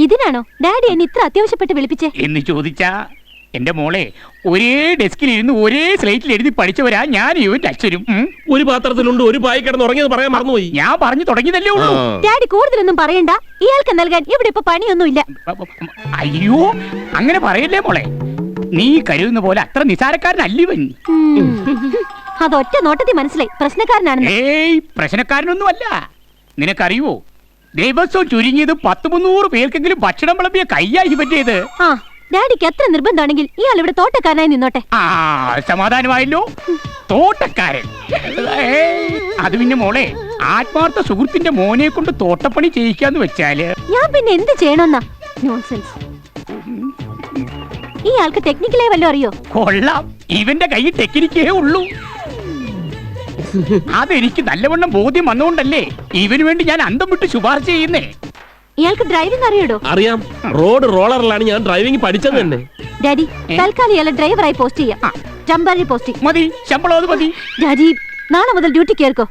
ഇതിനാണോ daddy എന്നെ ഇത്ര അത്യാവശ്യപ്പെട്ട് വിളിപ്പിച്ചേ എന്ന് ചോദിച്ചാ എന്റെ മോളെ ഒരേ ഡെസ്കിൽ ഇരുന്ന് ഒരേ സ്ലേറ്റിൽ എഴുതി പഠിച്ചവരാ ഞാൻ ഇവന്റെ അച്ഛനും. ഒരു പാത്രത്തിലുണ്ട് ഒരു പായി കിടന്ന് ഉറങ്ങിയത് പറയാൻ മറന്നുപോയി. ഞാൻ പറഞ്ഞു തുടങ്ങിയതല്ലേ ഉള്ളൂ. ഡാഡി കൂടുതലൊന്നും പറയണ്ട. ഇയാൾക്ക് നൽകാൻ ഇവിടെ ഇപ്പൊ പണിയൊന്നുമില്ല. അയ്യോ അങ്ങനെ പറയല്ലേ മോളെ. നീ കരുതുന്ന പോലെ അത്ര നിസാരക്കാരനല്ലിവൻ. അതൊറ്റ നോട്ടത്തിൽ മനസ്സിലായി പ്രശ്നക്കാരനാണെന്ന്. ഏയ് പ്രശ്നക്കാരനൊന്നും അല്ല. നിനക്കറിയുവോ ദിവസവും ചുരുങ്ങിയത് 100-300 പേർക്കെങ്കിലും ഭക്ഷണം വിളമ്പിയ കയ്യായി പറ്റിയത്. ആ ഡാഡിക്ക് എത്ര നിർബന്ധമാണെങ്കിൽ ഇയാൾ ഇവിടെ തോട്ടക്കാരനായി നിന്നോട്ടെ. ആ സമാധാനമായല്ലോ. തോട്ടക്കാരൻ അത് പിന്നെ മോളെ ആത്മാർത്ഥ സുഹൃത്തിന്റെ മോനെ കൊണ്ട് തോട്ടപ്പണി ചെയ്യിക്കാന്ന് വെച്ചാല് ഞാൻ പിന്നെ എന്ത് ചെയ്യണമെന്നാ? നോൺസെൻസ്. ഈ ആൾക്ക് ടെക്നിക്കലായി വല്ലതും അറിയോ? കൊള്ളാം, ഇവന്റെ കൈ ടെക്നിക്കേ ഉള്ളൂ. അതെനിക്ക് നല്ലവണ്ണം ബോധ്യം വന്നുകൊണ്ടല്ലേ ഇവന് വേണ്ടി ഞാൻ അന്തം വിട്ട് ശുപാർശ ചെയ്യുന്നേ. ഇയാൾക്ക് ഡ്രൈവിംഗ് അറിയടോ? അറിയാം, റോഡ് റോളറിലാണ് ഞാൻ ഡ്രൈവിംഗ് പഠിച്ചത് തന്നെ. ഡാഡി തൽക്കാലം ഇയാളെ ഡ്രൈവറായി പോസ്റ്റ് ചെയ്യാം. ടെമ്പററി പോസ്റ്റിംഗ് മതി, ശമ്പളം അത് മതി. ഡാഡി നാളെ മുതൽ ഡ്യൂട്ടി കേൾക്കോ.